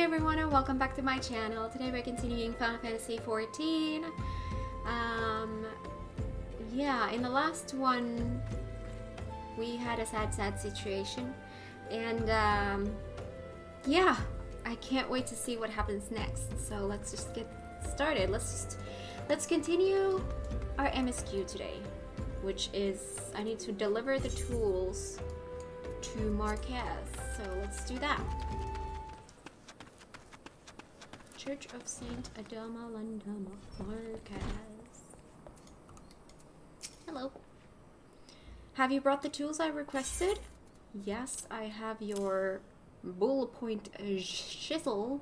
everyone and welcome back to my channel. Today we're continuing Final Fantasy XIV. Yeah, in the last one we had a sad situation and yeah, I can't wait to see what happens next. So let's just get started. Let's continue our MSQ today, which is I need to deliver the tools to Marquez. So let's do that. Church of Saint Adama Landama Marquez. Hello. Have you brought the tools I requested? Yes, I have your bullet point chisel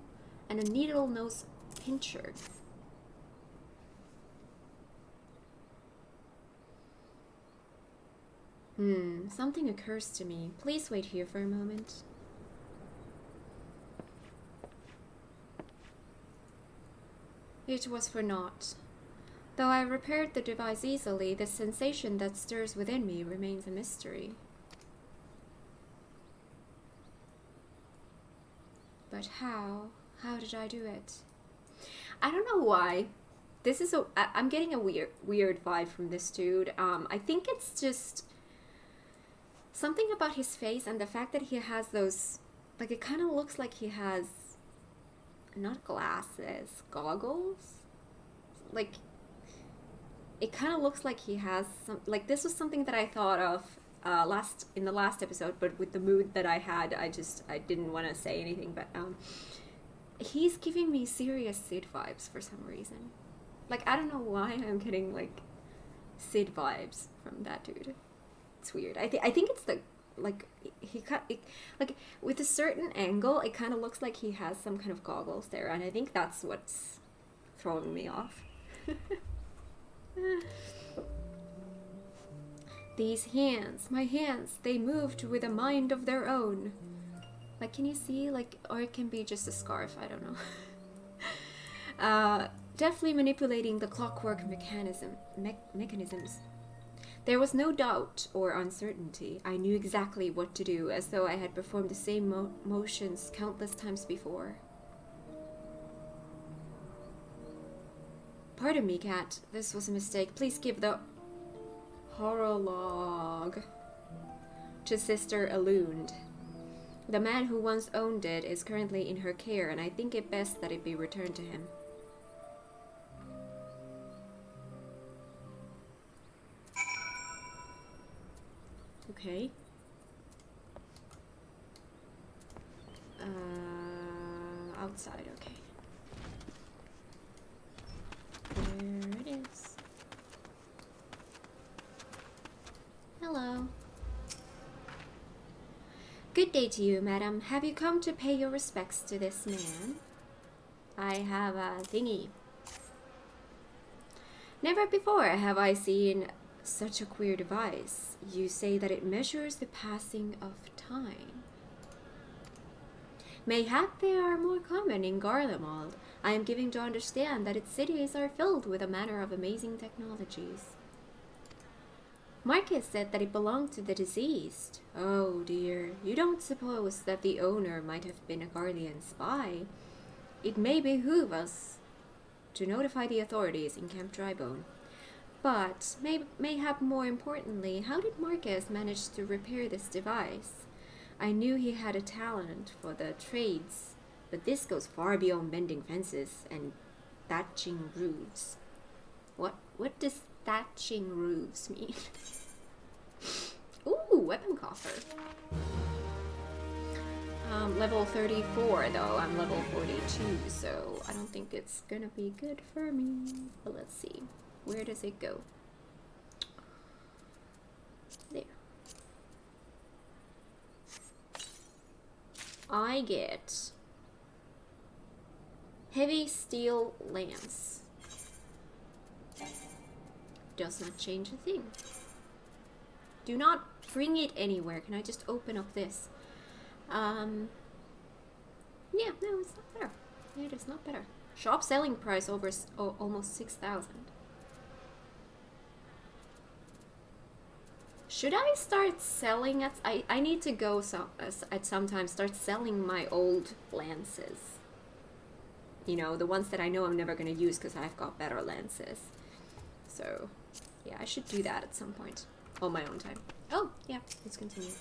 and a needle nose pincher. Something occurs to me. Please wait here for a moment. It was for naught. Though I repaired the device easily, the sensation that stirs within me remains a mystery. But how? How did I do it? I don't know why. I'm getting a weird vibe from this dude. I think it's just something about his face and the fact that he has those, like, it kind of looks like he has not glasses, goggles. Like, it kind of looks like he has some, like, this was something that I thought of in the last episode, but with the mood that I had, I didn't want to say anything, but he's giving me serious Sid vibes for some reason. Like, I don't know why I'm getting like Sid vibes from that dude. It's weird. I think it's the, like, like with a certain angle it kind of looks like he has some kind of goggles there, and I think that's what's throwing me off. These hands, my hands, they moved with a mind of their own. Like, can you see? Like, or it can be just a scarf, I don't know. Deftly manipulating the clockwork mechanisms. There was no doubt or uncertainty. I knew exactly what to do, as though I had performed the same motions countless times before. Pardon me, Kat. This was a mistake. Please give the horologue to Sister Elund. The man who once owned it is currently in her care, and I think it best that it be returned to him. Okay. Outside, okay. There it is. Hello. Good day to you, madam. Have you come to pay your respects to this man? I have a thingy. Never before have I seen such a queer device. You say that it measures the passing of time. Mayhap they are more common in Garlemald. I am giving to understand that its cities are filled with a manner of amazing technologies. Marcus said that it belonged to the deceased. Oh dear, you don't suppose that the owner might have been a Guardian spy? It may behoove us to notify the authorities in Camp Drybone. But, mayhap more importantly, how did Marcus manage to repair this device? I knew he had a talent for the trades, but this goes far beyond mending fences and thatching roofs. What does thatching roofs mean? Ooh, weapon coffer. Level 34 though, I'm level 42, so I don't think it's gonna be good for me. But let's see. Where does it go? There. I get heavy steel lance. Does not change a thing. Do not bring it anywhere. Can I just open up this? Yeah, no, it's not better. It is not better. Shop selling price over almost 6,000. Should I start selling at... I need to go at some time start selling my old lances. You know, the ones that I know I'm never going to use because I've got better lenses. So, yeah, I should do that at some point. On my own time. Oh, yeah, let's continue.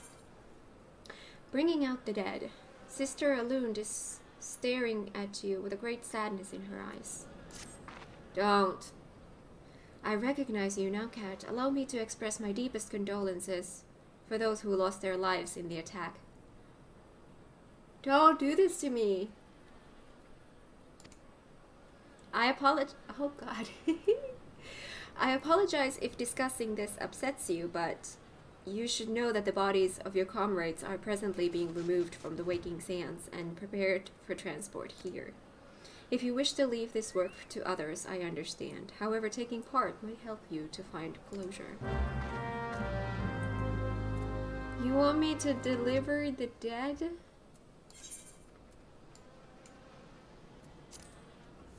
Bringing out the dead. Sister Alund is staring at you with a great sadness in her eyes. Don't. I recognize you now, Kat. Allow me to express my deepest condolences for those who lost their lives in the attack. Don't do this to me. I apologize. Oh, God. I apologize if discussing this upsets you, but you should know that the bodies of your comrades are presently being removed from the waking sands and prepared for transport here. If you wish to leave this work to others, I understand. However, taking part might help you to find closure. You want me to deliver the dead?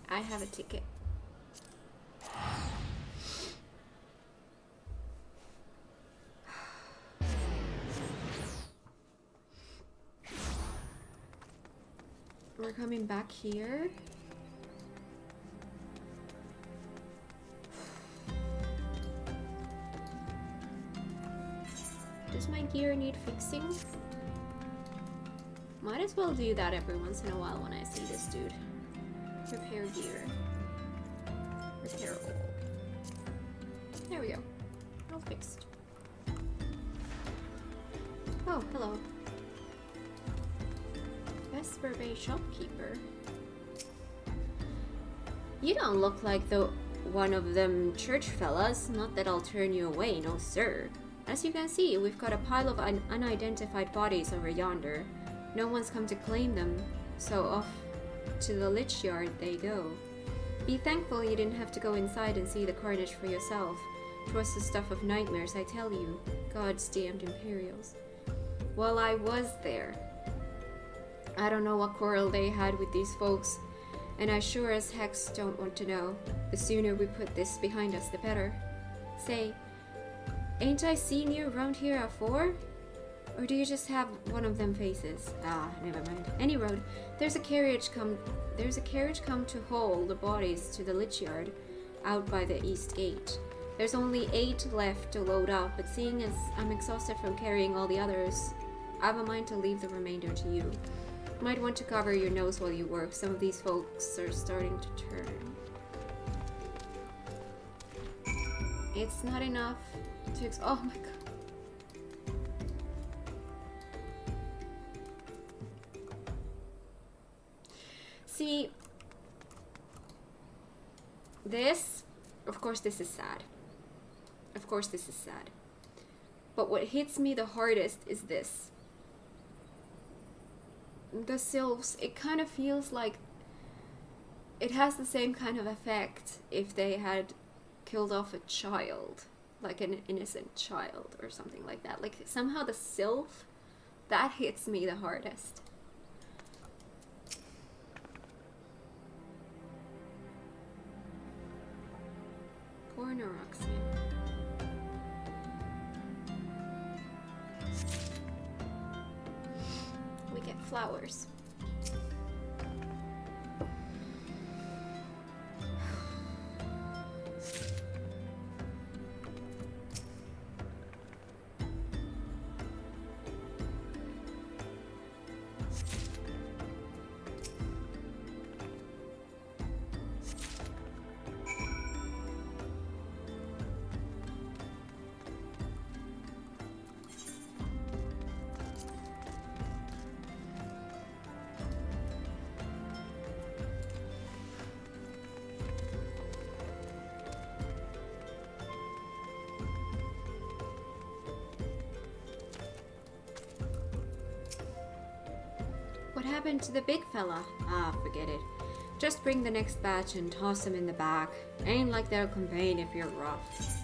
I have a ticket. We're coming back here. Does my gear need fixing? Might as well do that every once in a while when I see this dude. Repair gear. Repair all. There we go. All fixed. Oh, hello. Vesper Bay shopkeeper. You don't look like the one of them church fellas. Not that I'll turn you away, no sir. As you can see, we've got a pile of unidentified bodies over yonder. No one's come to claim them, so off to the Lich Yard they go. Be thankful you didn't have to go inside and see the carnage for yourself. 'Twas the stuff of nightmares, I tell you. God's damned Imperials. Well, I was there. I don't know what quarrel they had with these folks, and I sure as heck don't want to know. The sooner we put this behind us, the better. Say, ain't I seen you around here afore? Or do you just have one of them faces? Ah, never mind. Any road, there's a carriage come to haul the bodies to the Lich Yard out by the east gate. There's only 8 left to load up, but seeing as I'm exhausted from carrying all the others, I've a mind to leave the remainder to you. Might want to cover your nose while you work. Some of these folks are starting to turn. It's not enough to oh my god. See, this, of course this is sad. Of course this is sad. But what hits me the hardest is this. The sylphs, it kind of feels like it has the same kind of effect if they had killed off a child, like an innocent child or something like that. Like somehow the sylph, that hits me the hardest. Poor Neroxian. We get flowers. What happened to the big fella? Ah, forget it. Just bring the next batch and toss him in the back. Ain't like they'll complain if you're rough.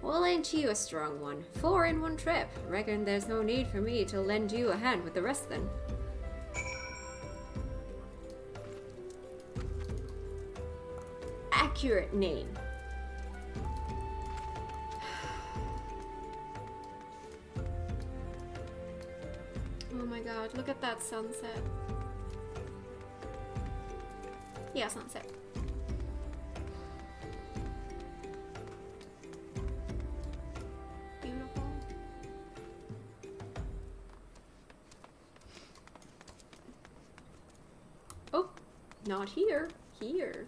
Well, ain't you a strong one? 4 in one trip. Reckon there's no need for me to lend you a hand with the rest then. Accurate name. Oh my god, look at that sunset. Yeah, sunset. Beautiful. Oh, not here. Here.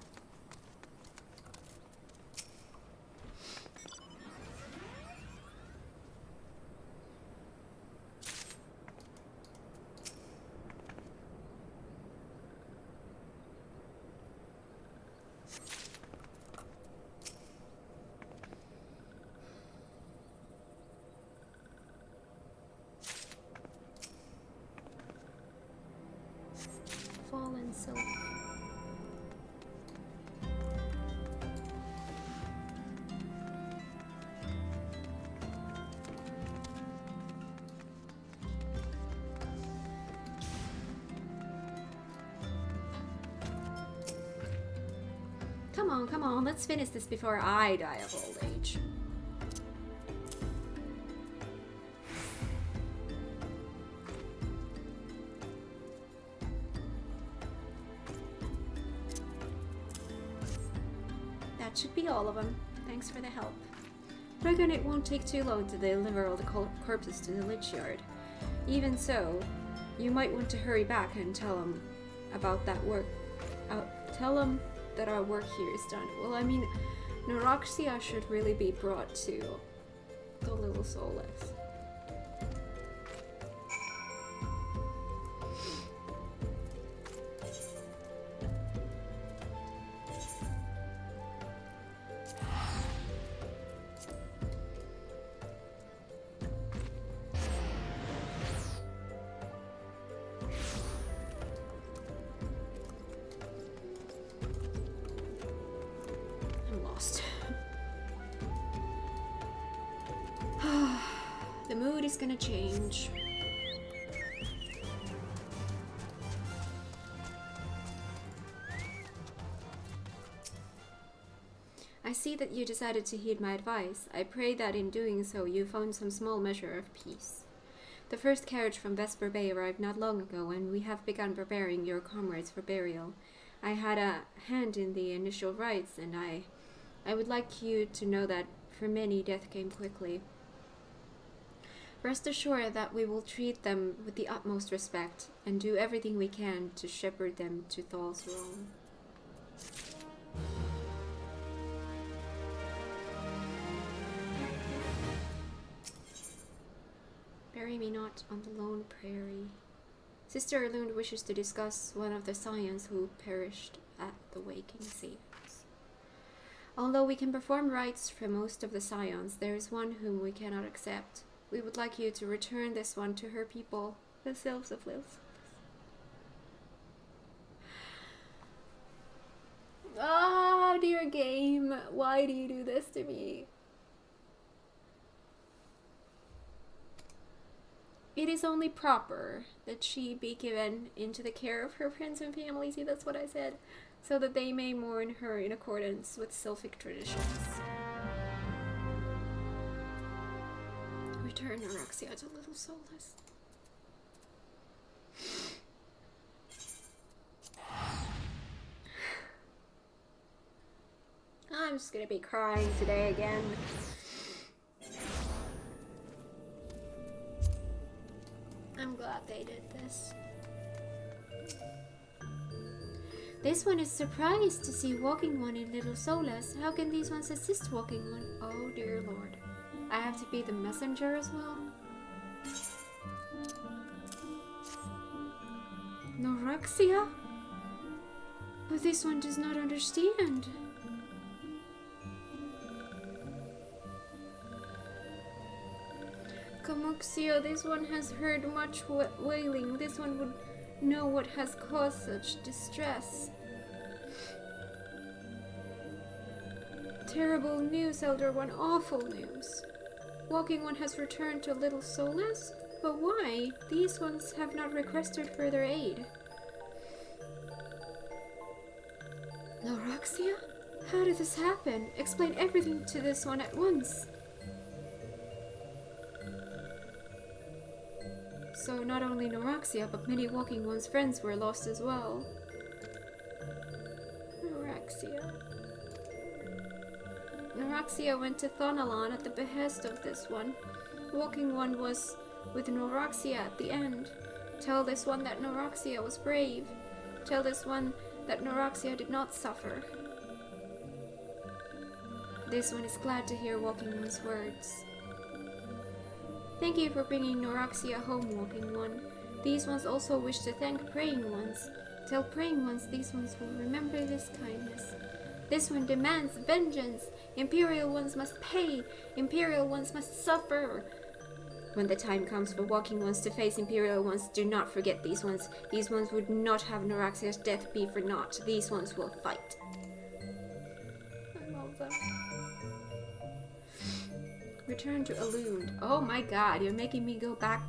Fallen silk. Come on, let's finish this before I die of old age. That should be all of them. Thanks for the help. Reckon it won't take too long to deliver all the corpses to the Lich Yard. Even so, you might want to hurry back and tell them about that work. Tell them that our work here is done. Well, I mean, Neuroxia should really be brought to the Little Soulless. The mood is gonna change. I see that you decided to heed my advice. I pray that in doing so you found some small measure of peace. The first carriage from Vesper Bay arrived not long ago, and we have begun preparing your comrades for burial. I had a hand in the initial rites, and I would like you to know that for many death came quickly. Rest assured that we will treat them with the utmost respect and do everything we can to shepherd them to Thal's realm. Bury me not on the lone prairie. Sister Erlund wishes to discuss one of the Scions who perished at the Waking Sables. Although we can perform rites for most of the Scions, there is one whom we cannot accept. We would like you to return this one to her people, the Sylphs of Lilith. Ah, dear game, why do you do this to me? It is only proper that she be given into the care of her friends and family, see that's what I said, so that they may mourn her in accordance with Sylphic traditions. Return Aurexia to Little Soulless. I'm just gonna be crying today again. I'm glad they did this. This one is surprised to see Walking One in Little Soulless. How can these ones assist Walking One? Oh dear Lord. I have to be the messenger as well? Norexia? But this one does not understand. Camuxio, this one has heard much wailing. This one would know what has caused such distress. Terrible news, Elder One, awful news. Walking One has returned to Little Soulless? But why? These ones have not requested further aid. Neuroxia? How did this happen? Explain everything to this one at once. So not only Noraxia, but many Walking One's friends were lost as well. Noraxia went to Thonalon at the behest of this one. Walking One was with Noraxia at the end. Tell this one that Noraxia was brave. Tell this one that Noraxia did not suffer. This one is glad to hear Walking One's words. Thank you for bringing Noraxia home, Walking One. These ones also wish to thank Praying Ones. Tell Praying Ones these ones will remember this kindness. This one demands vengeance. Imperial Ones must pay. Imperial Ones must suffer. When the time comes for Walking Ones to face Imperial Ones, do not forget these ones. These ones would not have Noraxia's death be for naught. These ones will fight. I love that. Return to Elune. Oh my god, you're making me go back.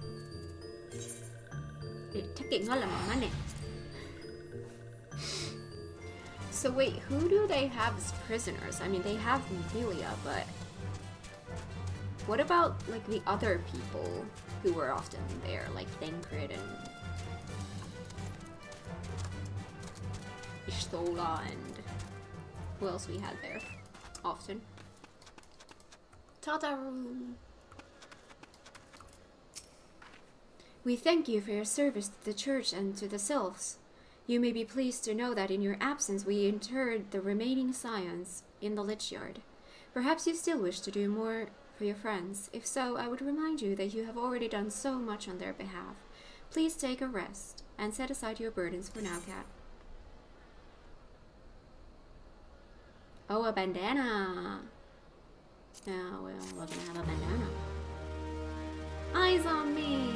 So wait, who do they have as prisoners? I mean, they have Melia, but what about like the other people who were often there, like Thancred and Ishtola and who else we had there often? Tataru. We thank you for your service to the church and to the sylphs. You may be pleased to know that in your absence we interred the remaining scions in the Lich Yard. Perhaps you still wish to do more for your friends. If so, I would remind you that you have already done so much on their behalf. Please take a rest and set aside your burdens for now, Kat. Oh, a bandana. Yeah, we're gonna have a bandana. Eyes on me.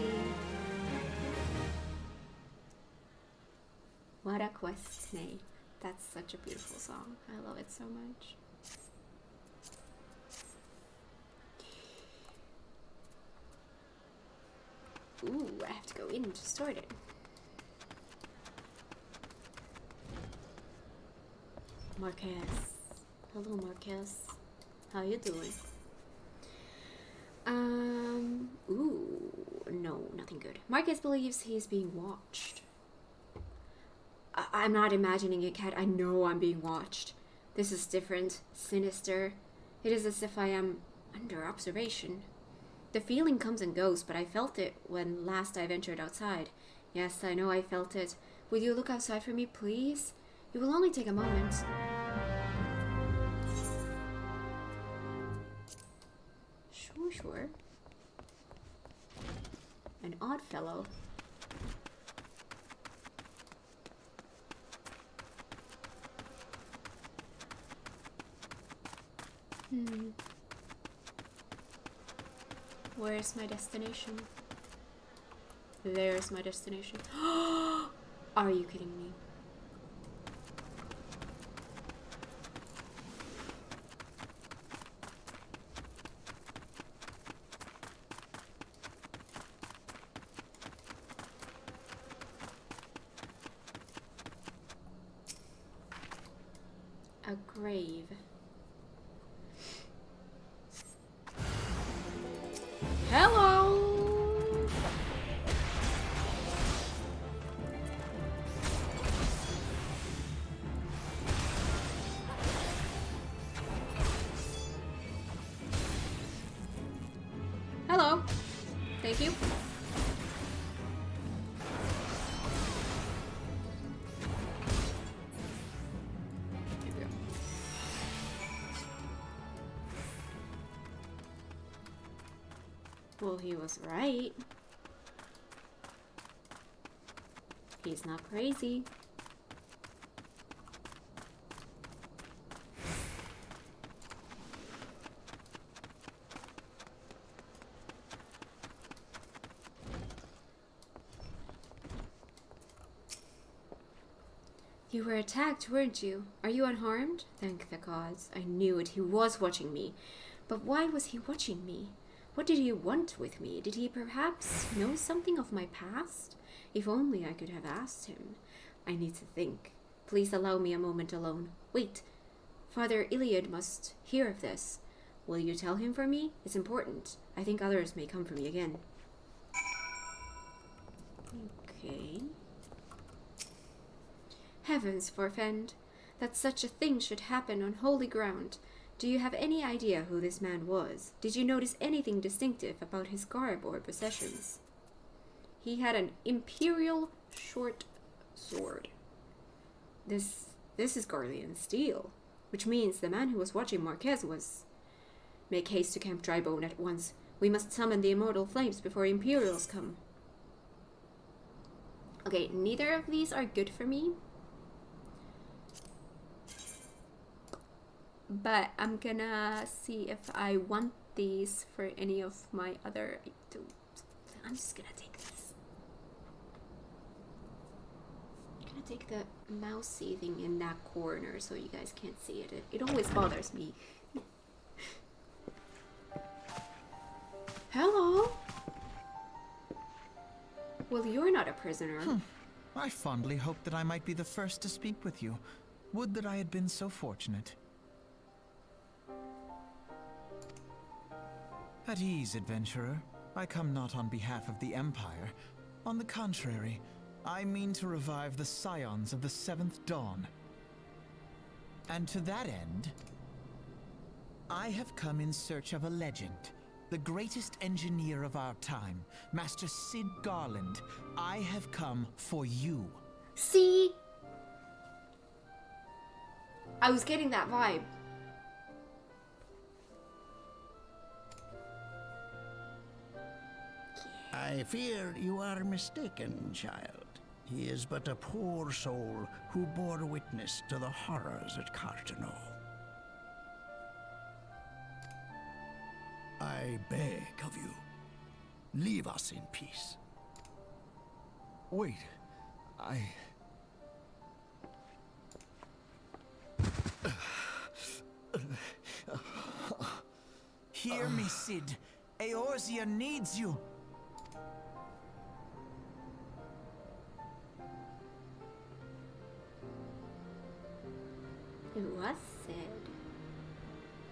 What a quest, Nay. That's such a beautiful song. I love it so much. Ooh, I have to go in to start it. Marquez. Hello, Marquez. How you doing? Ooh, no, nothing good. Marquez believes he's being watched. I'm not imagining it, Kat. I know I'm being watched. This is different, sinister. It is as if I am under observation. The feeling comes and goes, but I felt it when last I ventured outside. Yes, I know I felt it. Will you look outside for me, please? It will only take a moment. Sure. An odd fellow. Where's my destination? There's my destination. Are you kidding me? A grave. Hello! Hello. Thank you. Well, he was right. He's not crazy. You were attacked, weren't you? Are you unharmed? Thank the gods. I knew it. He was watching me. But why was he watching me? What did he want with me? Did he perhaps know something of my past? If only I could have asked him. I need to think. Please allow me a moment alone. Wait. Father Iliad must hear of this. Will you tell him for me? It's important. I think others may come for me again. Okay. Heavens forfend, that such a thing should happen on holy ground. Do you have any idea who this man was? Did you notice anything distinctive about his garb or possessions? He had an imperial short sword. This is Garlean steel, which means the man who was watching Marquez was... Make haste to Camp Drybone at once. We must summon the immortal flames before Imperials come. Okay, neither of these are good for me. But I'm gonna see if I want these for any of my other... I'm just gonna take this. I'm gonna take the mousey thing in that corner so you guys can't see it. It always bothers me. Hello? Well, you're not a prisoner. I fondly hoped that I might be the first to speak with you. Would that I had been so fortunate. At ease, adventurer. I come not on behalf of the Empire. On the contrary, I mean to revive the scions of the 7th Dawn. And to that end, I have come in search of a legend. The greatest engineer of our time, Master Cid Garland. I have come for you. See? I was getting that vibe. I fear you are mistaken, child. He is but a poor soul who bore witness to the horrors at Carteneau. I beg of you, leave us in peace. Wait, Hear me, Cid. Eorzea needs you. It was Sid.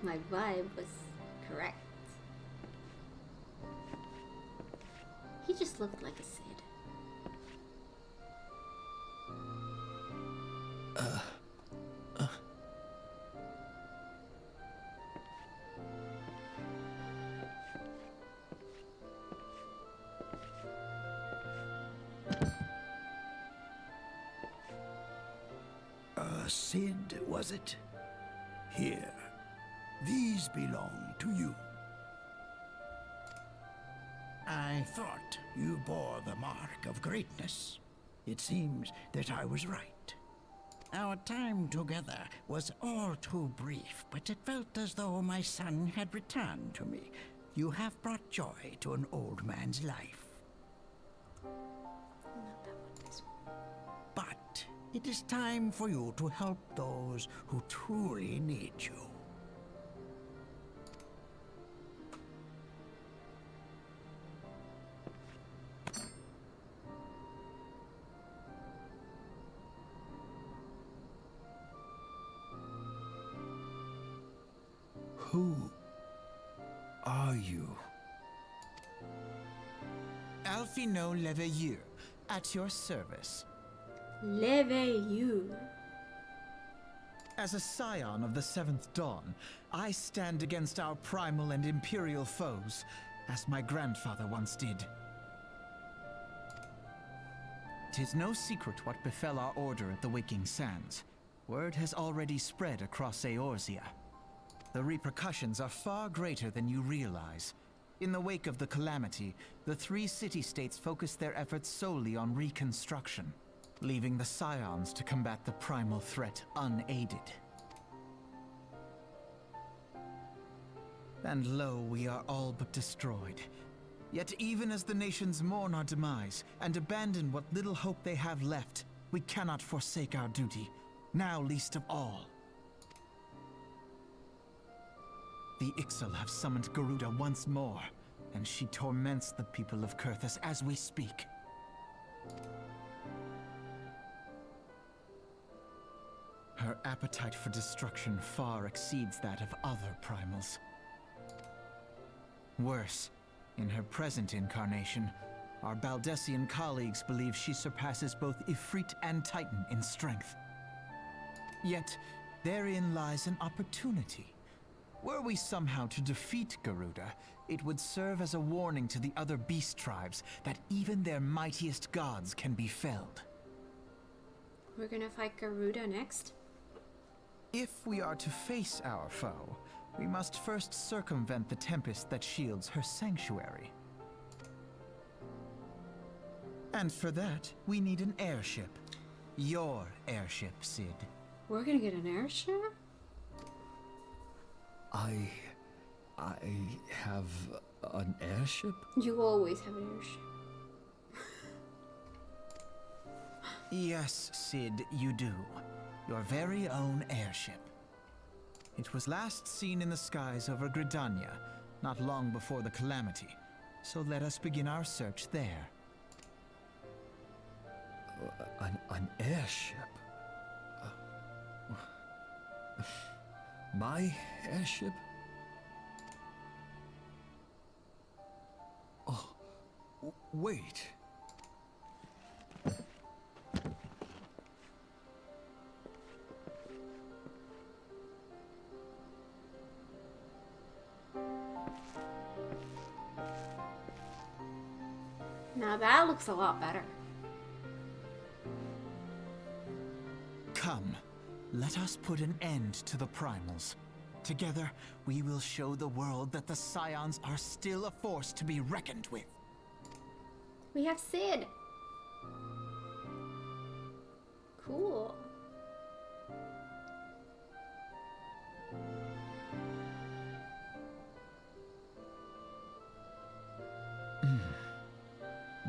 My vibe was correct. He just looked like a Sid. Cid, was it? Here, these belong to you. I thought you bore the mark of greatness. It seems that I was right. Our time together was all too brief, but it felt as though my son had returned to me. You have brought joy to an old man's life. Not that one, this one. But it is time for you to help those who truly need you. Who are you? Alphino Leveilleur, at your service. Leveilleur. As a scion of the 7th Dawn, I stand against our primal and imperial foes, as my grandfather once did. 'Tis no secret what befell our order at the Waking Sands. Word has already spread across Eorzea. The repercussions are far greater than you realize. In the wake of the calamity, the 3 city-states focused their efforts solely on reconstruction, leaving the scions to combat the primal threat unaided. And lo, we are all but destroyed. Yet even as the nations mourn our demise and abandon what little hope they have left, we cannot forsake our duty, now least of all. The Ixal have summoned Garuda once more, and she torments the people of Kurthus as we speak. Her appetite for destruction far exceeds that of other primals. Worse, in her present incarnation, Our Baldessian colleagues believe she surpasses both Ifrit and Titan in strength. Yet, therein lies an opportunity. Were we somehow to defeat Garuda, it would serve as a warning to the other beast tribes that even their mightiest gods can be felled. We're gonna fight Garuda next? If we are to face our foe, we must first circumvent the tempest that shields her sanctuary. And for that, we need an airship. Your airship, Sid. We're gonna get an airship? I have an airship? You always have an airship. Yes, Sid, you do. Your very own airship. It was last seen in the skies over Gridania, not long before the calamity. So let us begin our search there. An airship? My airship? Oh, wait. Now that looks a lot better. Come, let us put an end to the primals. Together, we will show the world that the Scions are still a force to be reckoned with. We have Sid. Cool.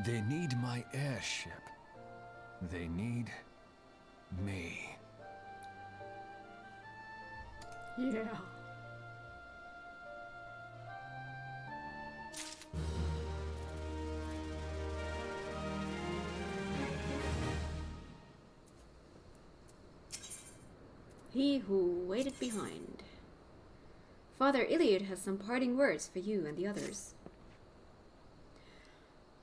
They need my airship. They need me. Yeah. He who waited behind. Father Iliad has some parting words for you and the others.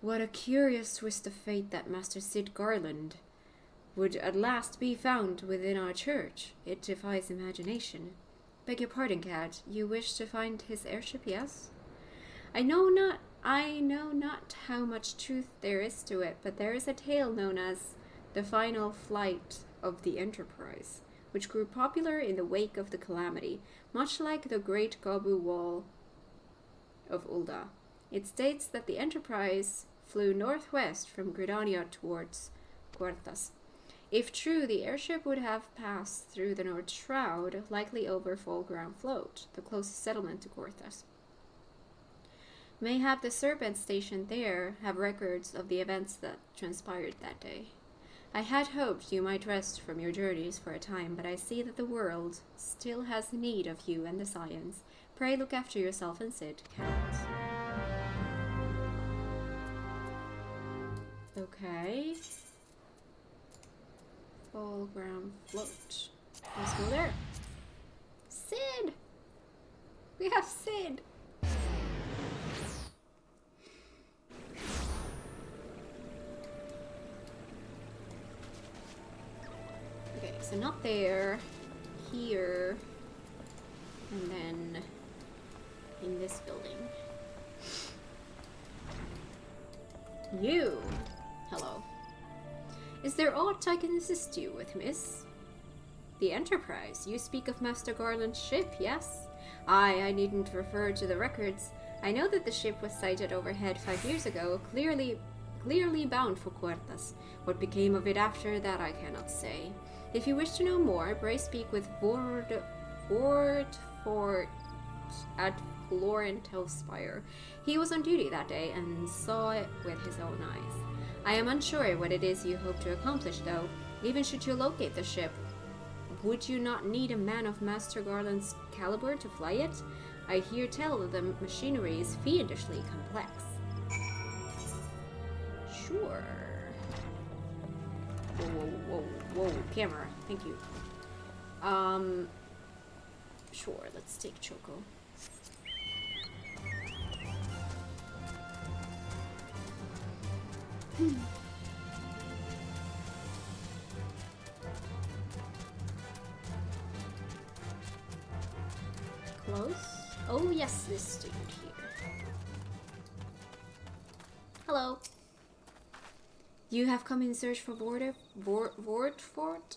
What a curious twist of fate that Master Sid Garland would at last be found within our church. It defies imagination. Beg your pardon, Cat. You wish to find his airship, yes? I know not how much truth there is to it, but there is a tale known as the final flight of the Enterprise, which grew popular in the wake of the calamity, much like the Great Gabu Wall of Ulda. It states that the Enterprise flew northwest from Gridania towards Cuartas. If true, the airship would have passed through the North Shroud, likely over Full Ground Float, the closest settlement to Cuartas. Mayhap the Serpent stationed there have records of the events that transpired that day. I had hoped you might rest from your journeys for a time, but I see that the world still has need of you and the Scions. Pray look after yourself and Sid, Cat. Okay. Full Ground Float. Let's go there. Sid! We have Sid! Okay, so not there. Here. And then in this building. You! Hello. Is there aught I can assist you with, miss? The Enterprise. You speak of Master Garland's ship, yes? Aye, I needn't refer to the records. I know that the ship was sighted overhead 5 years ago, clearly bound for Cuartas. What became of it after that I cannot say. If you wish to know more, pray speak with Vordfort at Florent Hellspire. He was on duty that day and saw it with his own eyes. I am unsure what it is you hope to accomplish, though. Even should you locate the ship, would you not need a man of Master Garland's caliber to fly it? I hear tell that the machinery is fiendishly complex. Sure. Whoa, camera. Thank you. Sure, let's take Choco. Close. Oh yes, this dude here. Hello. You have come in search for Vortfort?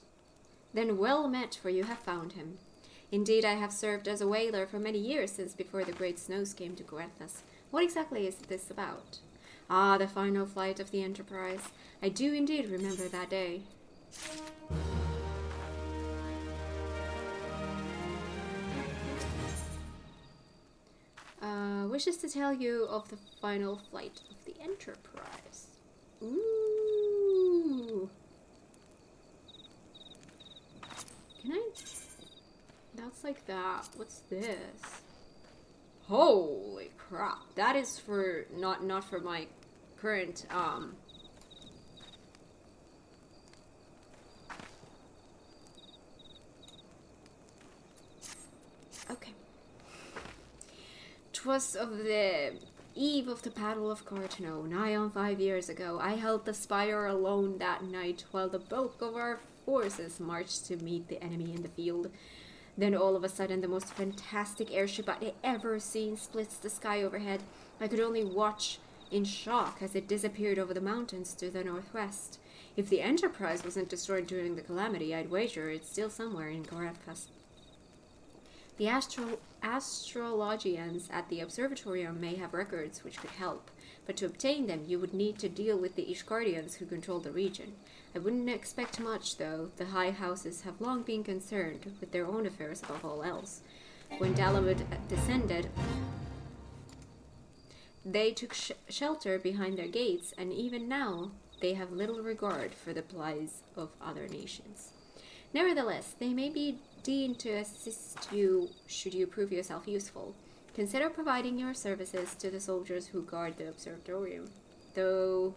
Then well met, for you have found him. Indeed, I have served as a whaler for many years since before the great snows came to Goethas. What exactly is this about? Ah, the final flight of the Enterprise. I do indeed remember that day. Wishes to tell you of the final flight of the Enterprise. Ooh. Can I? That's like that. What's this? Holy crap. That is for not for my current okay. 'Twas of the eve of the Battle of Cartano, nigh on 5 years ago. I held the spire alone that night, while the bulk of our forces marched to meet the enemy in the field. Then all of a sudden, the most fantastic airship I'd ever seen splits the sky overhead. I could only watch in shock as it disappeared over the mountains to the northwest. If the Enterprise wasn't destroyed during the calamity, I'd wager it's still somewhere in Goethas. The astrologians at the observatorium may have records which could help, but to obtain them you would need to deal with the Ishgardians who control the region. I wouldn't expect much, though. The high houses have long been concerned with their own affairs above all else. When Dalamud descended, they took shelter behind their gates, and even now they have little regard for the plights of other nations. Nevertheless, they may be deemed to assist you should you prove yourself useful. Consider providing your services to the soldiers who guard the observatorium. Though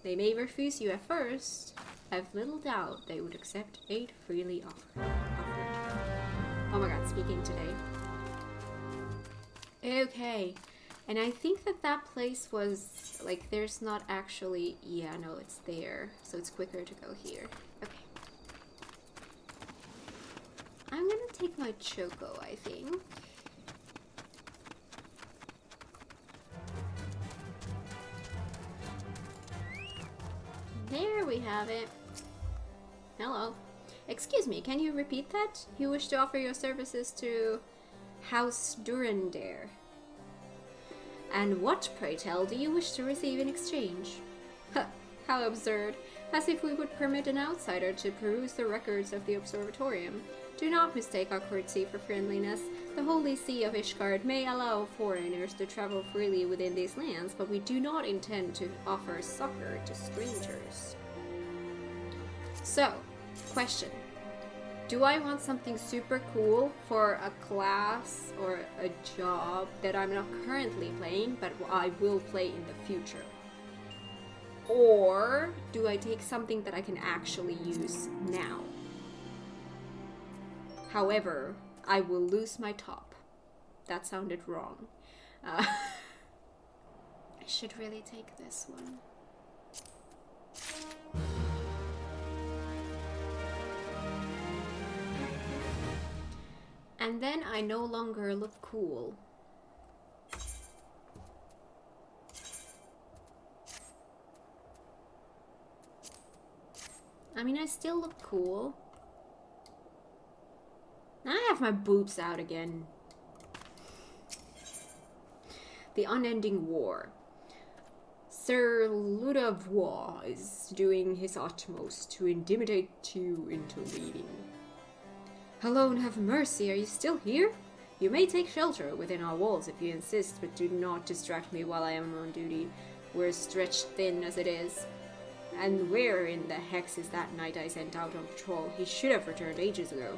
they may refuse you at first, I've little doubt they would accept aid freely offered. Oh my god, speaking today. Okay, and I think that place was, like, there's not actually, yeah, no, it's there, so it's quicker to go here. Okay. I'm gonna take my Choco, I think. There we have it. Hello. Excuse me, can you repeat that? You wish to offer your services to House Durandare. And what, pray tell, do you wish to receive in exchange? Huh, how absurd. As if we would permit an outsider to peruse the records of the observatorium. Do not mistake our courtesy for friendliness. The Holy See of Ishgard may allow foreigners to travel freely within these lands, but we do not intend to offer succor to strangers. So, question. Do I want something super cool for a class or a job that I'm not currently playing, but I will play in the future? Or do I take something that I can actually use now? However, I will lose my top. That sounded wrong. I should really take this one. And then I no longer look cool. I mean, I still look cool. I have my boobs out again. The unending war. Sir Ludavois is doing his utmost to intimidate you into leading. Hello and have mercy, are you still here? You may take shelter within our walls if you insist, but do not distract me while I am on duty. We're stretched thin as it is. And where in the hex is that knight I sent out on patrol? He should have returned ages ago.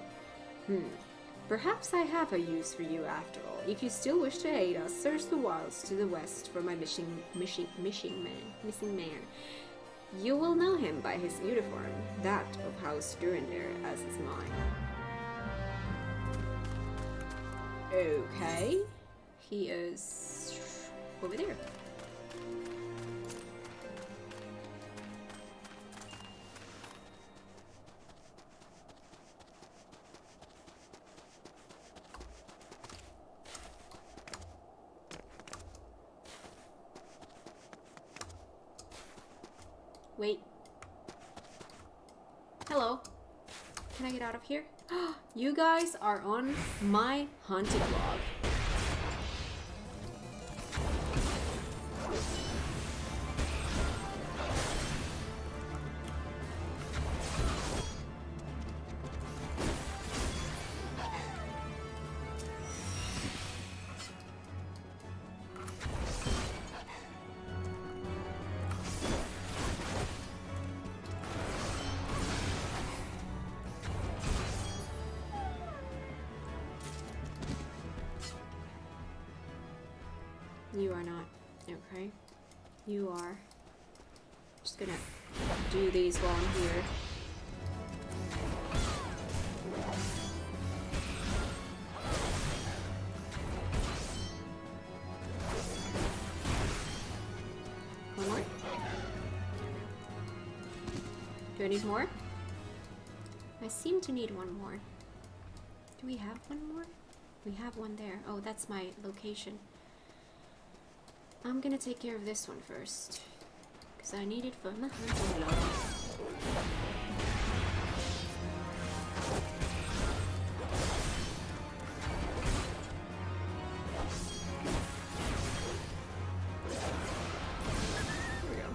Perhaps I have a use for you after all. If you still wish to aid us, search the wilds to the west for my missing man. You will know him by his uniform, that of House Durandare, as is mine. Okay. He is over there. Hello. Can I get out of here? You guys are on my hunting log. You are not. Okay. You are. Just gonna do these while I'm here. One more? Do I need more? I seem to need one more. Do we have one more? We have one there. Oh, that's my location. I'm gonna take care of this one first, because I need it for my hunting log. There we go.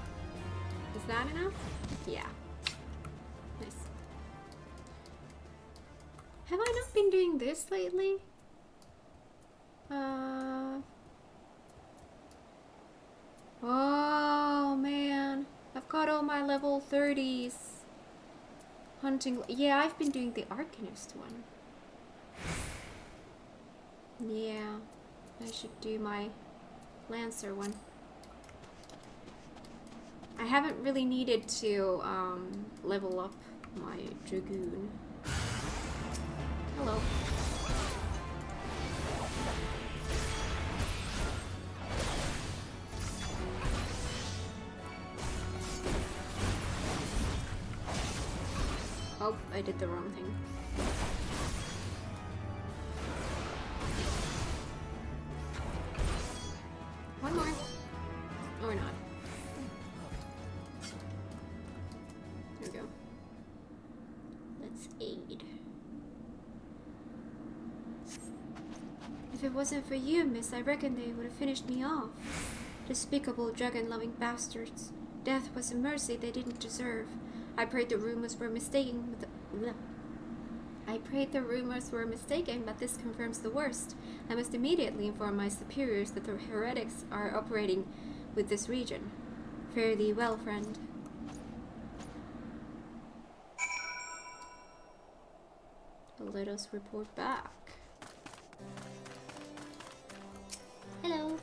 Is that enough? Yeah. Nice. Have I not been doing this lately? Oh man, I've got all my level 30s hunting. Yeah, I've been doing the Arcanist one. Yeah, I should do my Lancer one. I haven't really needed to level up my Dragoon. Hello. Oh, I did the wrong thing. One more. Or not. There we go. Let's aid. If it wasn't for you, miss, I reckon they would have finished me off. Despicable dragon-loving bastards. Death was a mercy they didn't deserve. I prayed the rumors were mistaken, but this confirms the worst. I must immediately inform my superiors that the heretics are operating with this region. Fare thee well, friend. Let us report back. Hello.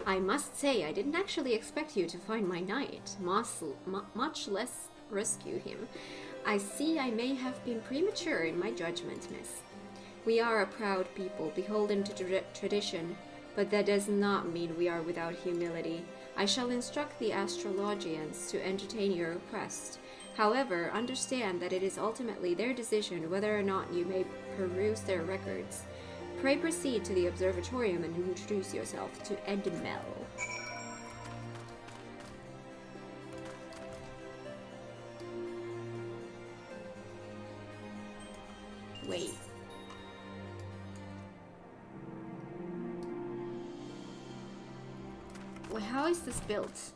I must say, I didn't actually expect you to find my knight, much less rescue him. I see I may have been premature in my judgment, miss. We are a proud people, beholden to tradition, but that does not mean we are without humility. I shall instruct the astrologians to entertain your request. However, understand that it is ultimately their decision whether or not you may peruse their records. Pray proceed to the observatorium and introduce yourself to Edmel. Wait. Well, how is this built?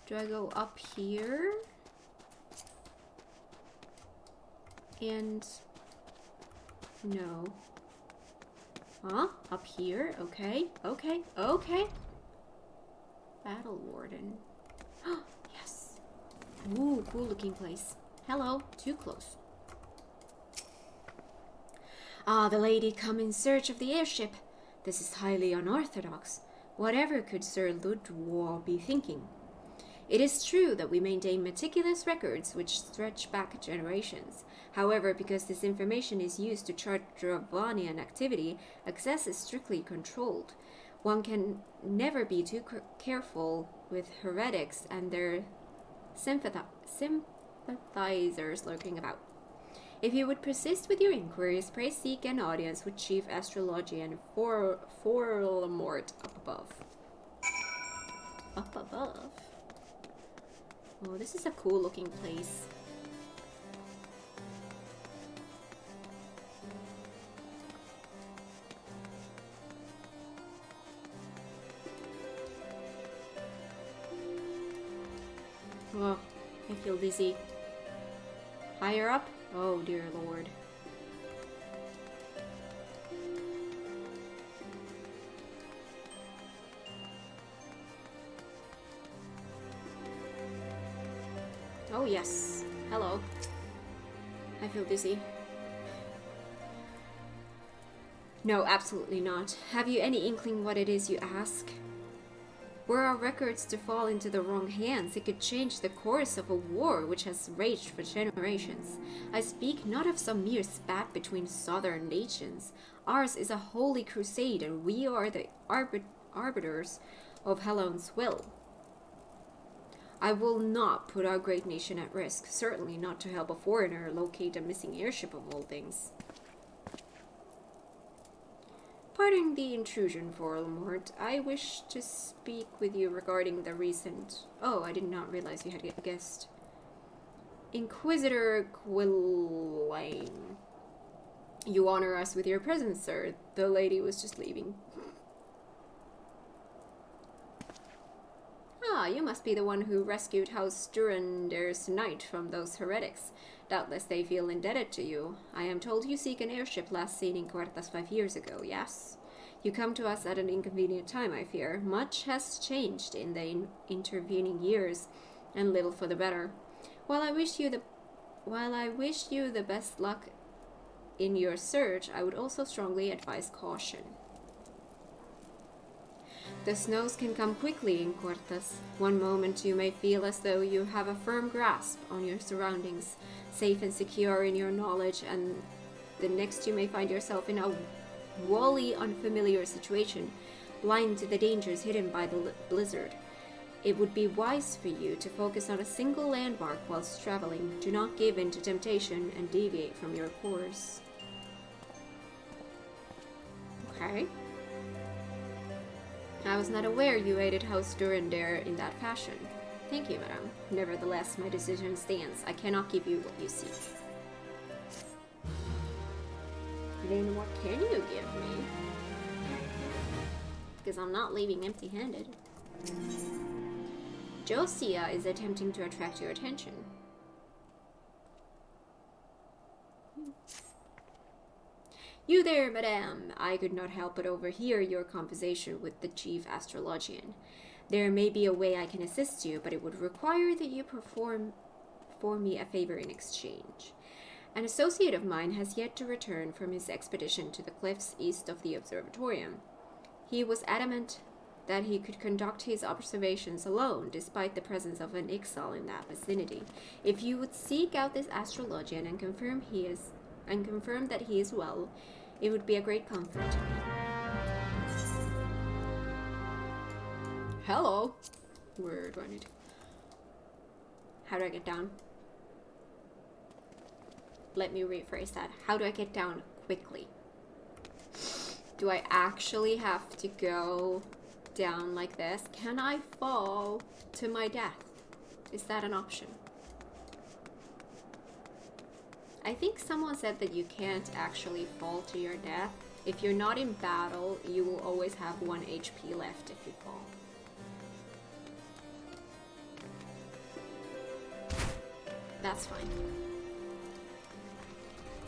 Do I go up here? And... no. Huh? Up here? Okay, okay, okay. Battle Warden. Yes. Ooh, cool looking place. Hello. Too close. Ah, the lady come in search of the airship. This is highly unorthodox. Whatever could Sir Ludwig be thinking? It is true that we maintain meticulous records which stretch back generations. However, because this information is used to chart Dravanian activity, access is strictly controlled. One can never be too careful with heretics and their sympathizers lurking about. If you would persist with your inquiries, pray seek an audience with Chief Astrologian Forlamort up above. Up above? Oh, this is a cool looking place. I feel dizzy. Higher up? Oh dear lord. Oh yes. Hello. I feel dizzy. No, absolutely not. Have you any inkling what it is you ask? Were our records to fall into the wrong hands, it could change the course of a war which has raged for generations. I speak not of some mere spat between southern nations. Ours is a holy crusade, and we are the arbiters of Helon's will. I will not put our great nation at risk, certainly not to help a foreigner locate a missing airship of all things. Pardon the intrusion, Voldemort. I wish to speak with you regarding the recent... Oh, I did not realize you had a guest. Inquisitor Quillane. You honor us with your presence, sir. The lady was just leaving. Ah, you must be the one who rescued House Durander's knight from those heretics. Doubtless they feel indebted to you. I am told you seek an airship last seen in Cuartas 5 years ago, yes? You come to us at an inconvenient time, I fear. Much has changed in the intervening years, and little for the better. While I wish you the best luck in your search, I would also strongly advise caution. The snows can come quickly in Cuartas. One moment you may feel as though you have a firm grasp on your surroundings, safe and secure in your knowledge, and the next you may find yourself in a wholly unfamiliar situation, blind to the dangers hidden by the blizzard. It would be wise for you to focus on a single landmark whilst traveling. Do not give in to temptation and deviate from your course. Okay. I was not aware you aided House Durander in that fashion. Thank you, madame. Nevertheless, my decision stands. I cannot give you what you seek. Then what can you give me? Because I'm not leaving empty-handed. Josiah is attempting to attract your attention. You there, madame. I could not help but overhear your conversation with the chief astrologian. There may be a way I can assist you, but it would require that you perform for me a favor in exchange. An associate of mine has yet to return from his expedition to the cliffs east of the observatorium. He was adamant that he could conduct his observations alone, despite the presence of an Ixal in that vicinity. If you would seek out this astrologian and confirm that he is well, it would be a great comfort to me. Hello. Where do I need to... How do I get down? Let me rephrase that. How do I get down quickly? Do I actually have to go down like this? Can I fall to my death? Is that an option? I think someone said that you can't actually fall to your death. If you're not in battle, you will always have 1 HP left if you fall. That's fine.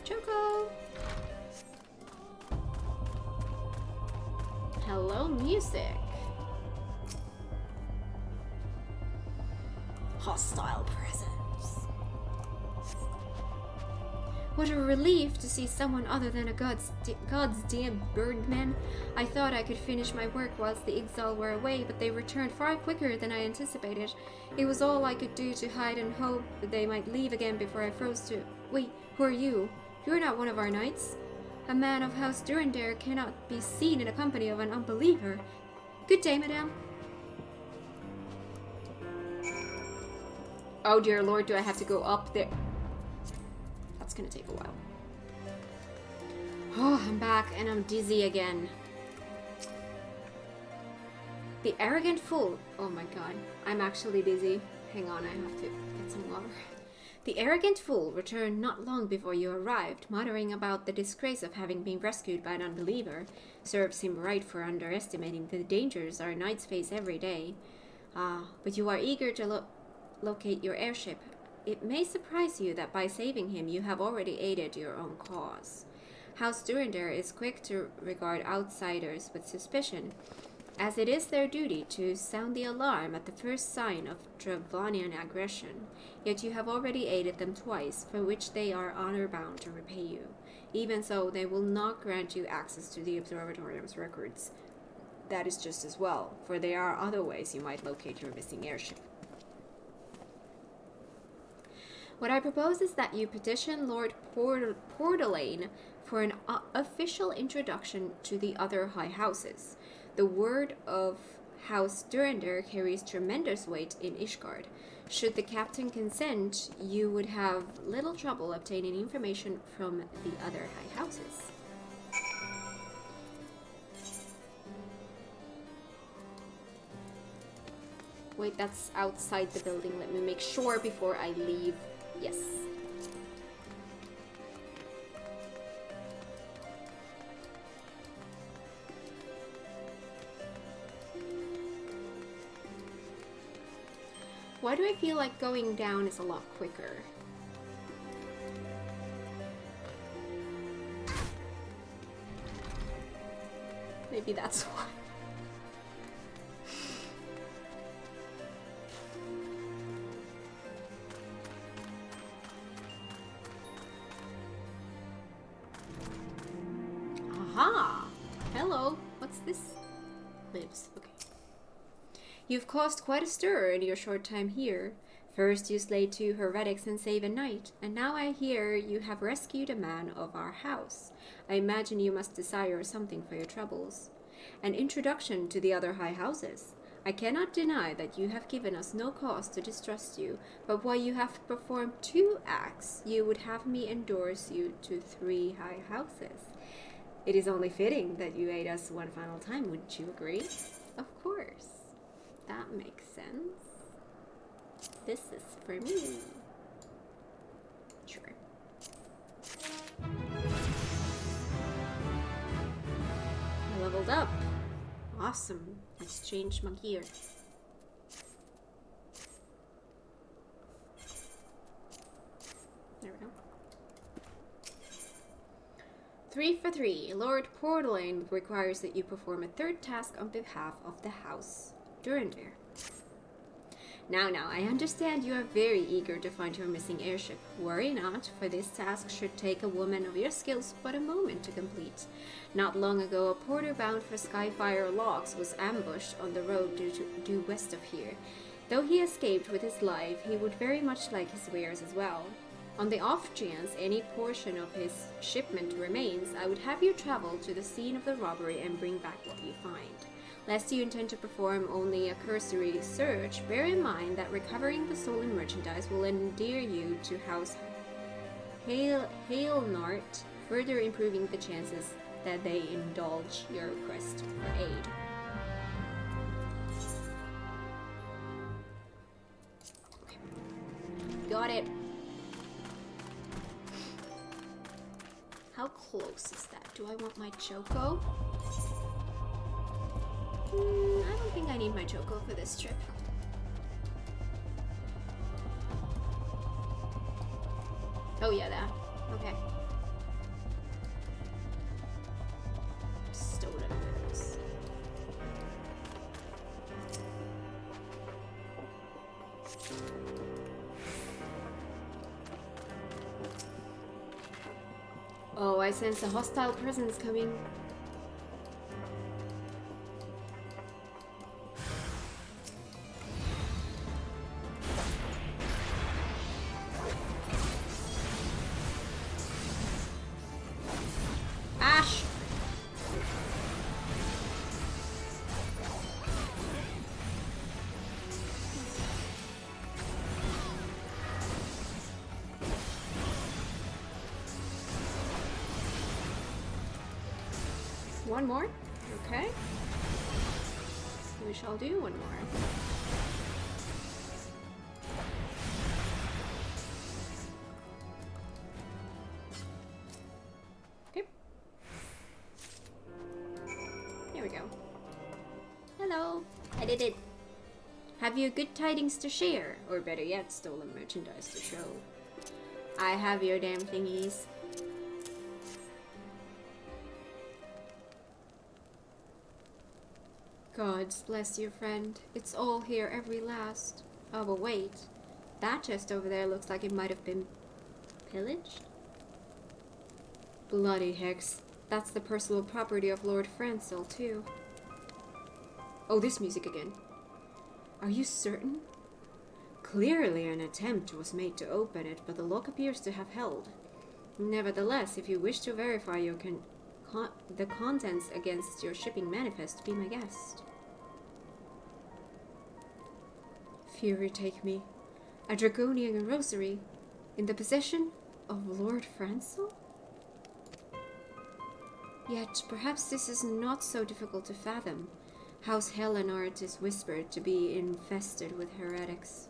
Choco! Hello, music. Hostile presence. What a relief to see someone other than a God's damn birdman. I thought I could finish my work whilst the Ixal were away, but they returned far quicker than I anticipated. It was all I could do to hide and hope that they might leave again before I froze to... Wait, who are you? You're not one of our knights. A man of House Durander cannot be seen in the company of an unbeliever. Good day, madame. Oh dear lord, do I have to go up there? That's gonna take a while. Oh, I'm back and I'm dizzy again. The arrogant fool. Oh my god, I'm actually dizzy. Hang on, I have to get some water. The arrogant fool returned not long before you arrived, muttering about the disgrace of having been rescued by an unbeliever. Serves him right for underestimating the dangers our knights face every day. Ah, but you are eager to locate your airship. It may surprise you that by saving him, you have already aided your own cause. House Durender is quick to regard outsiders with suspicion, as it is their duty to sound the alarm at the first sign of Dravonian aggression. Yet you have already aided them twice, for which they are honor-bound to repay you. Even so, they will not grant you access to the Observatorium's records. That is just as well, for there are other ways you might locate your missing airship. What I propose is that you petition Lord Portalane for an official introduction to the other high houses. The word of House Durender carries tremendous weight in Ishgard. Should the captain consent, you would have little trouble obtaining information from the other high houses. Wait, that's outside the building. Let me make sure before I leave. Yes. Why do I feel like going down is a lot quicker? Maybe that's why. Aha! Hello. What's this? Lives. Okay. You've caused quite a stir in your short time here. First you slay 2 heretics and save a knight, and now I hear you have rescued a man of our house. I imagine you must desire something for your troubles. An introduction to the other high houses. I cannot deny that you have given us no cause to distrust you, but while you have performed 2 acts, you would have me endorse you to 3 high houses. It is only fitting that you aid us one final time, wouldn't you agree? Of course. That makes sense. This is for me. Sure. I leveled up. Awesome. Let's change my gear. There we go. 3 for 3. Lord Portalane requires that you perform a 3rd task on behalf of the House Durender. Now, I understand you are very eager to find your missing airship. Worry not, for this task should take a woman of your skills but a moment to complete. Not long ago, a porter bound for Skyfire Locks was ambushed on the road due west of here. Though he escaped with his life, he would very much like his wares as well. On the off chance any portion of his shipment remains, I would have you travel to the scene of the robbery and bring back what you find. Lest you intend to perform only a cursory search, bear in mind that recovering the stolen merchandise will endear you to House Hailnart, further improving the chances that they indulge your request for aid. Okay. Got it. How close is that? Do I want my Choco? I don't think I need my Choco for this trip. Oh yeah, that. Okay. Stolen goods. Oh, I sense a hostile presence coming. Ash! One more? Okay. We shall do one more. Okay. There we go. Hello. I did it. Have you good tidings to share? Or better yet, stolen merchandise to show? I have your damn thingies. God bless you, friend. It's all here, every last. Oh, but wait. That chest over there looks like it might have been pillaged? Bloody hex. That's the personal property of Lord Francel, too. Oh, this music again. Are you certain? Clearly an attempt was made to open it, but the lock appears to have held. Nevertheless, if you wish to verify your the contents against your shipping manifest, be my guest. Fury take me. A draconian rosary in the possession of Lord Francel? Yet perhaps this is not so difficult to fathom. House Helenard is whispered to be infested with heretics.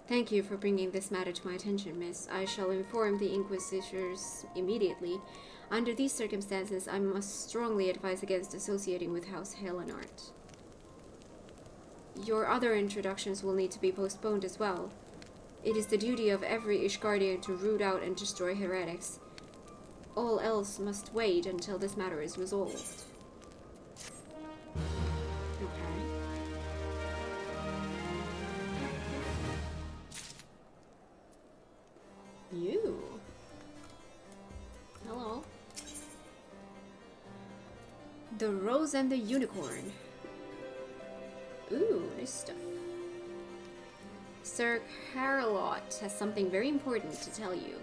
Thank you for bringing this matter to my attention, miss. I shall inform the Inquisitors immediately. Under these circumstances, I must strongly advise against associating with House Helenard. Your other introductions will need to be postponed as well. It is the duty of every Ishgardian to root out and destroy heretics. All else must wait until this matter is resolved. Okay. You. Hello. The Rose and the Unicorn. Ooh, this stuff. Sir Carlot has something very important to tell you.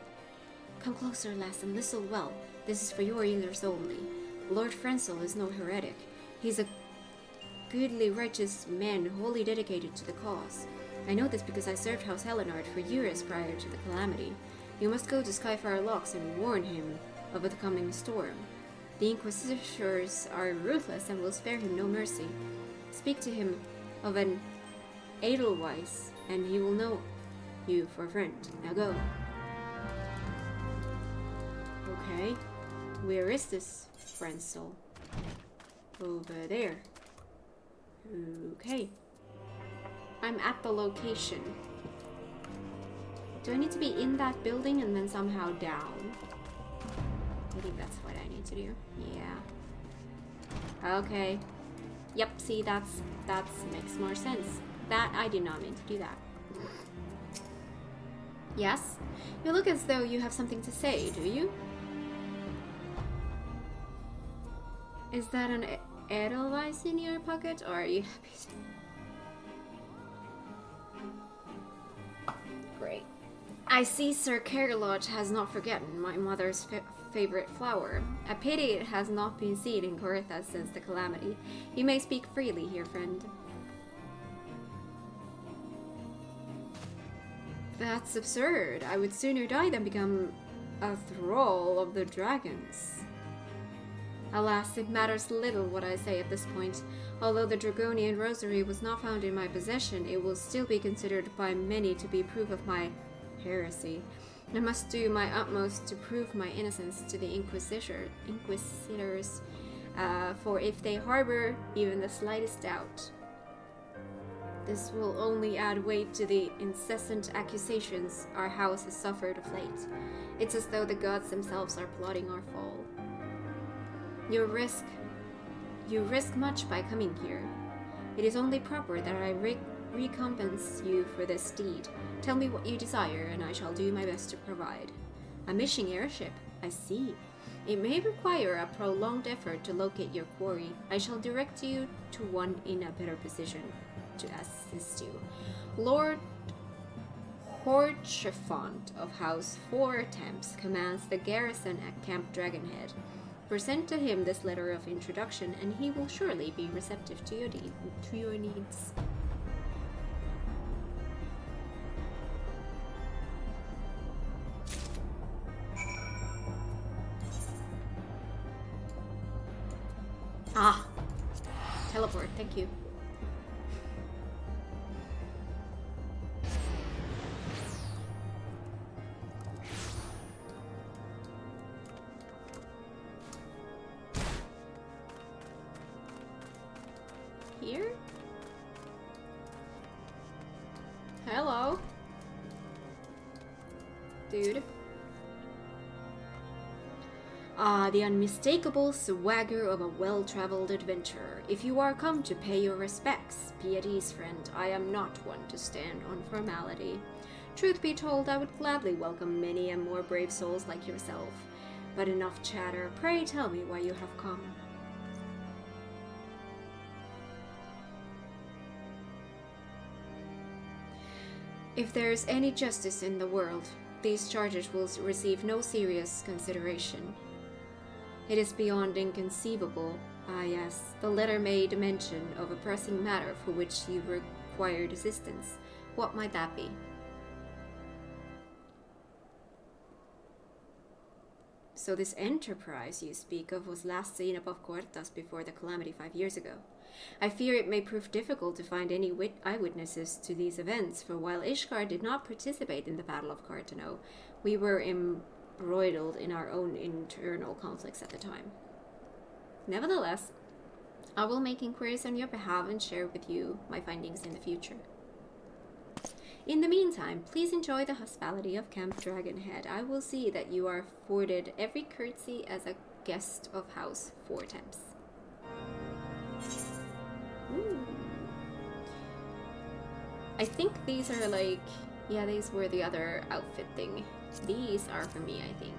Come closer, lass, and listen well. This is for your ears only. Lord Francel is no heretic. He's a goodly, righteous man wholly dedicated to the cause. I know this because I served House Helenard for years prior to the calamity. You must go to Skyfire Locks and warn him of the coming storm. The Inquisitors are ruthless and will spare him no mercy. Speak to him of an Edelweiss, and he will know you for a friend. Now go. Okay. Where is this Francel? Over there. Okay. I'm at the location. Do I need to be in that building and then somehow down? I think that's what I need to do. Yeah. Okay. Yep, see, that's makes more sense. That, I did not mean to do that. Yes? You look as though you have something to say, do you? Is that an Edelweiss in your pocket, or are you happy? Great. I see Sir Carlot has not forgotten my mother's favorite flower. A pity it has not been seen in Coritha since the calamity. You may speak freely here, friend. That's absurd. I would sooner die than become a thrall of the dragons. Alas, it matters little what I say at this point. Although the Draconian Rosary was not found in my possession, it will still be considered by many to be proof of my heresy. I must do my utmost to prove my innocence to the Inquisitors, for if they harbor even the slightest doubt, this will only add weight to the incessant accusations our house has suffered of late. It's as though the gods themselves are plotting our fall. You risk much by coming here. It is only proper that I recompense you for this deed. Tell me what you desire, and I shall do my best to provide. A mission airship, I see. It may require a prolonged effort to locate your quarry. I shall direct you to one in a better position to assist you. Lord Horchefont of House Four Attempts commands the garrison at Camp Dragonhead. Present to him this letter of introduction, and he will surely be receptive to your needs. Ah! Teleport, thank you. Here? dude. Ah, the unmistakable swagger of a well-traveled adventurer. If you are come to pay your respects, be at ease, friend. I am not one to stand on formality. Truth be told, I would gladly welcome many and more brave souls like yourself. But enough chatter. Pray tell me why you have come. If there is any justice in the world, these charges will receive no serious consideration. It is beyond inconceivable. Ah yes, the letter made mention of a pressing matter for which you required assistance. What might that be? So this enterprise you speak of was last seen above Cuertas before the calamity 5 years ago. I fear it may prove difficult to find any eyewitnesses to these events, for while Ishgard did not participate in the Battle of Cartano, we were embroiled in our own internal conflicts at the time. Nevertheless, I will make inquiries on your behalf and share with you my findings in the future. In the meantime, please enjoy the hospitality of Camp Dragonhead. I will see that you are afforded every courtesy as a guest of House Four Temps. Ooh. I think these are like... yeah, these were the other outfit thing. These are for me, I think.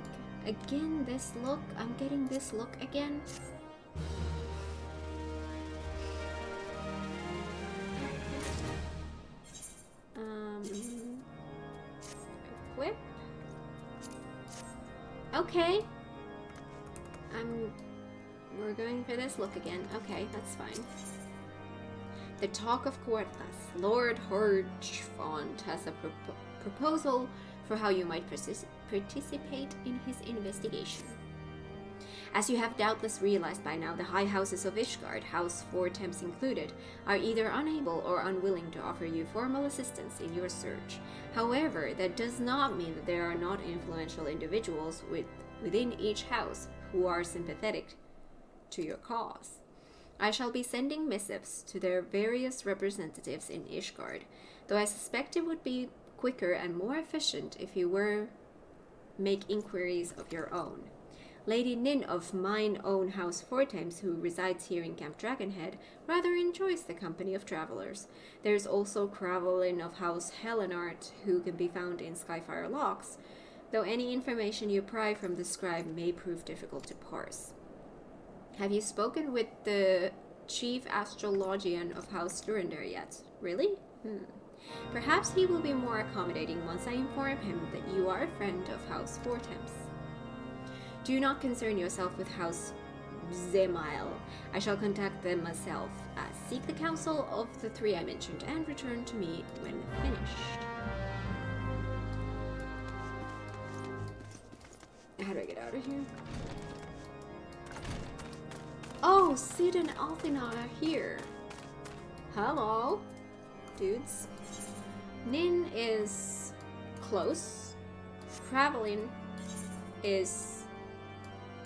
Again, this look. I'm getting this look again. Equip. Okay. We're going for this look again. Okay, that's fine. The talk of Cuertas. Lord Horchfont has a proposal for how you might participate in his investigation. As you have doubtless realized by now, the high houses of Ishgard, House Four Temps included, are either unable or unwilling to offer you formal assistance in your search. However, that does not mean that there are not influential individuals within each house who are sympathetic to your cause. I shall be sending missives to their various representatives in Ishgard, though I suspect it would be quicker and more efficient if you were make inquiries of your own. Lady Nin of mine own House Four Temps, who resides here in Camp Dragonhead, rather enjoys the company of travelers. There's also Cravelin of House Helenart, who can be found in Skyfire Locks, though any information you pry from the scribe may prove difficult to parse. Have you spoken with the Chief Astrologian of House Durandar yet? Really? Perhaps he will be more accommodating once I inform him that you are a friend of House Four Temps. Do not concern yourself with House Zemail. I shall contact them myself. Seek the counsel of the three I mentioned and return to me when finished. How do I get out of here? Oh, Sid and Althina are here. Hello, dudes. Nin is close. Cravelin is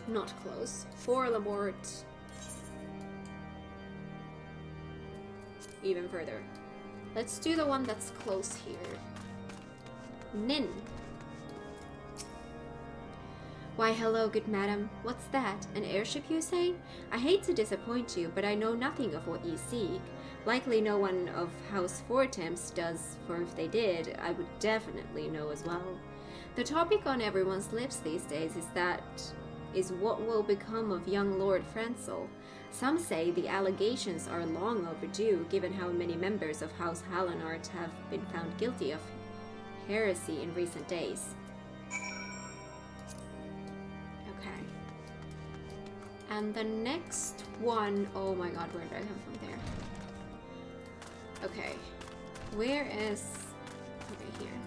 not close. Forlamort even further. Let's do the one that's close here. Nin. Why, hello, good madam. What's that? An airship, you say? I hate to disappoint you, but I know nothing of what you seek. Likely no one of House Four Temps does, for if they did, I would definitely know as well. The topic on everyone's lips these days is what will become of young Lord Francel. Some say the allegations are long overdue, given how many members of House Hallenart have been found guilty of heresy in recent days. Okay. And the next one, oh my god, where did I come from there? Okay. Where is... okay, here.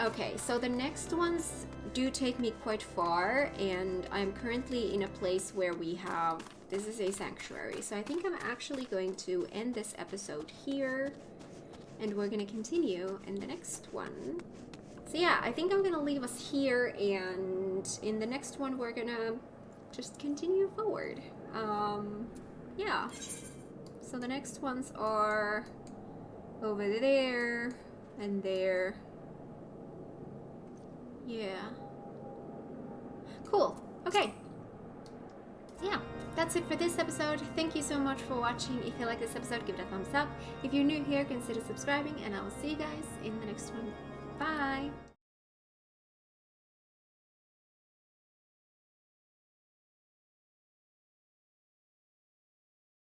Okay, so the next ones do take me quite far, and I'm currently in a place where we have... this is a sanctuary, so I think I'm actually going to end this episode here, and we're going to continue in the next one. So yeah, I think I'm going to leave us here, and in the next one we're going to just continue forward. Yeah. So the next ones are over there, and there, Yeah. Cool. Okay. Yeah, that's it for this episode. Thank you so much for watching. If you like this episode, give it a thumbs up. If you're new here, consider subscribing, and I will see you guys in the next one. Bye!